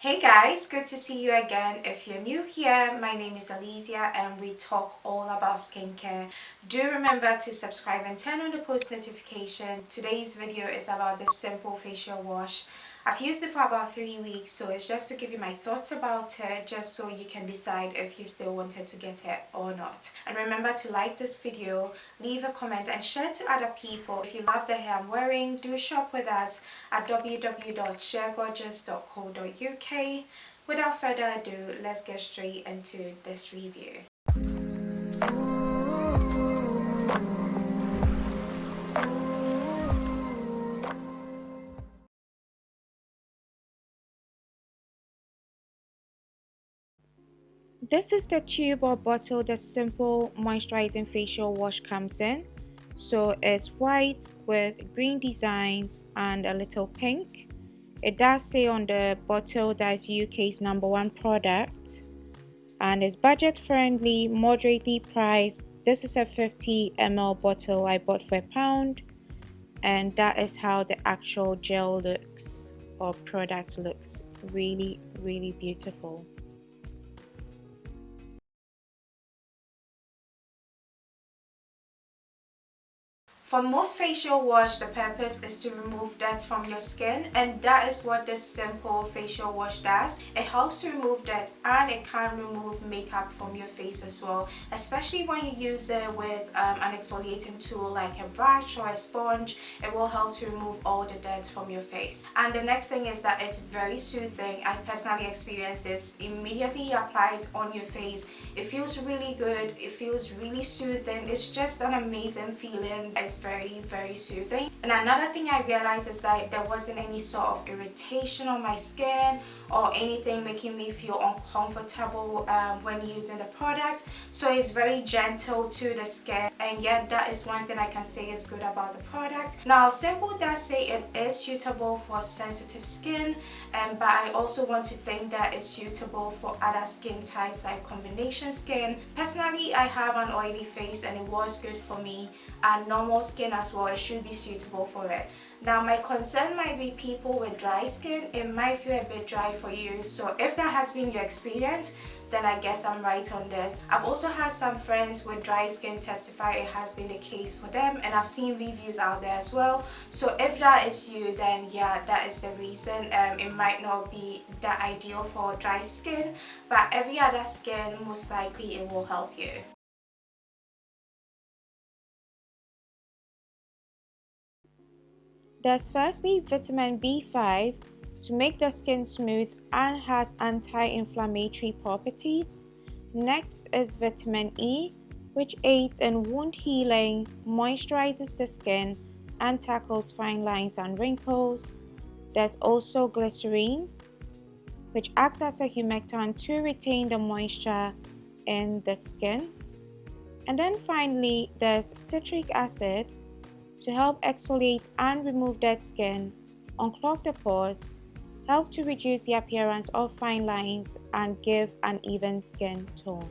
Hey guys, good to see you again. If you're new here, my name is Alicia and we talk all about skincare. Do remember to subscribe and turn on the post notification. Today's video is about this simple facial wash. I've used it for about 3 weeks, so it's just to give you my thoughts about it, just so you can decide if you still wanted to get it or not. And remember to like this video, leave a comment and share to other people. If you love the hair I'm wearing, do shop with us at www.sharegorgeous.co.uk. Without further ado, let's get straight into this review. This is the tube or bottle the simple moisturizing facial wash comes in. So it's white with green designs and a little pink. It does say on the bottle that it's UK's #1 product and it's budget friendly, moderately priced. This is a 50 ml bottle I bought for £1, and that is how the actual gel looks or product looks. Really beautiful. For most facial wash, the purpose is to remove dirt from your skin, and that is what this simple facial wash does. It helps to remove dirt and it can remove makeup from your face as well, especially when you use it with an exfoliating tool like a brush or a sponge. It will help to remove all the dirt from your face. And the next thing is that it's very soothing. I personally experienced this. Immediately apply it on your face. It feels really good. It feels really soothing. It's just an amazing feeling. It's very soothing. And another thing I realized is that there wasn't any sort of irritation on my skin or anything making me feel uncomfortable when using the product. So it's very gentle to the skin, and yet that is one thing I can say is good about the product. Now, Simple does say it is suitable for sensitive skin, but I also want to think that it's suitable for other skin types like combination skin. Personally, I have an oily face and it was good for me, and normal skin as well, it should be suitable for it. Now, my concern might be people with dry skin. It might feel a bit dry for you, so if that has been your experience, then I guess I'm right on this. I've also had some friends with dry skin testify it has been the case for them, and I've seen reviews out there as well. So if that is you, then yeah, that is the reason. It might not be that ideal for dry skin, but every other skin, most likely it will help you. There's firstly vitamin B5 to make the skin smooth and has anti-inflammatory properties. Next is vitamin E, which aids in wound healing, moisturizes the skin, and tackles fine lines and wrinkles. There's also glycerine, which acts as a humectant to retain the moisture in the skin. And then finally, there's citric acid, to help exfoliate and remove dead skin, unclog the pores, help to reduce the appearance of fine lines, and give an even skin tone.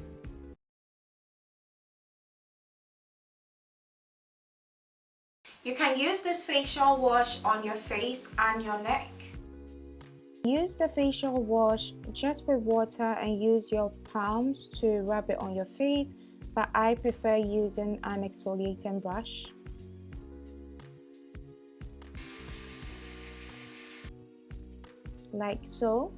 You can use this facial wash on your face and your neck. Use the facial wash just with water and use your palms to rub it on your face, but I prefer using an exfoliating brush. Like so.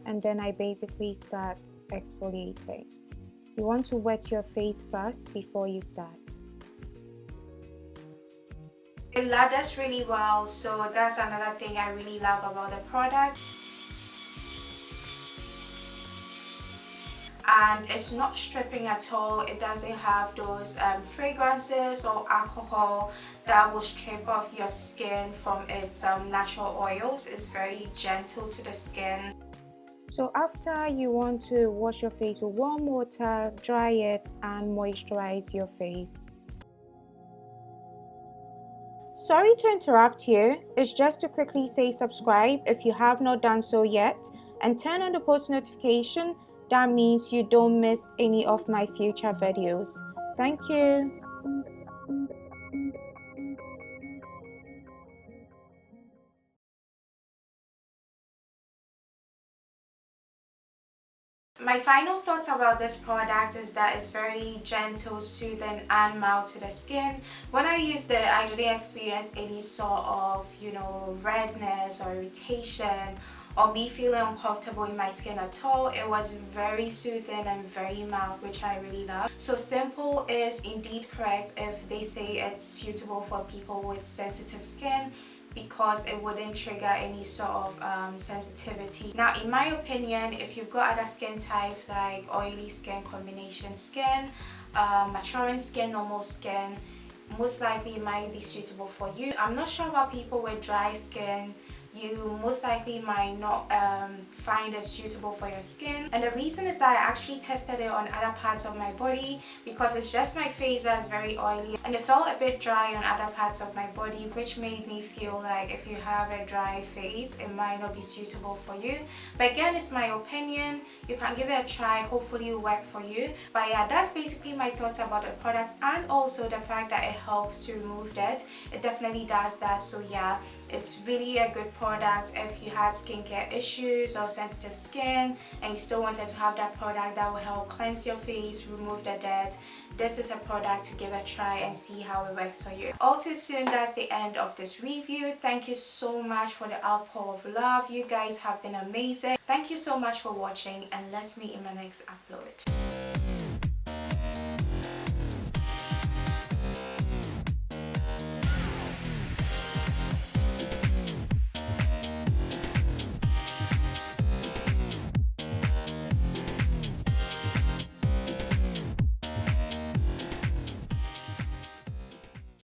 And then I basically start exfoliating. You want to wet your face first before you start. It lathers really well, so that's another thing I really love about the product. And it's not stripping at all. It doesn't have those fragrances or alcohol that will strip off your skin from its natural oils. It's very gentle to the skin. So after you want to wash your face with warm water, dry it and moisturize your face. Sorry to interrupt you. It's just to quickly say subscribe if you have not done so yet, and turn on the post notification. That means you don't miss any of my future videos. Thank you. My final thoughts about this product is that it's very gentle, soothing and mild to the skin. When I used it, I didn't experience any sort of, redness or irritation or me feeling uncomfortable in my skin at all. It was very soothing and very mild, which I really love. So simple is indeed correct if they say it's suitable for people with sensitive skin, because it wouldn't trigger any sort of sensitivity. Now, in my opinion, if you've got other skin types like oily skin, combination skin, maturing skin, normal skin, most likely it might be suitable for you. I'm not sure about people with dry skin. You most likely might not find it suitable for your skin, and the reason is that I actually tested it on other parts of my body, because it's just my face that's very oily and it felt a bit dry on other parts of my body, which made me feel like if you have a dry face it might not be suitable for you. But again, it's my opinion. You can give it a try, hopefully it will work for you. But yeah, that's basically my thoughts about the product, and also the fact that it helps to remove dirt. It definitely does that. So yeah, it's really a good product if you had skincare issues or sensitive skin and you still wanted to have that product that will help cleanse your face, remove the dirt. This is a product to give a try and see how it works for you. All too soon, that's the end of this review. Thank you so much for the outpour of love. You guys have been amazing. Thank you so much for watching, and let's meet in my next upload.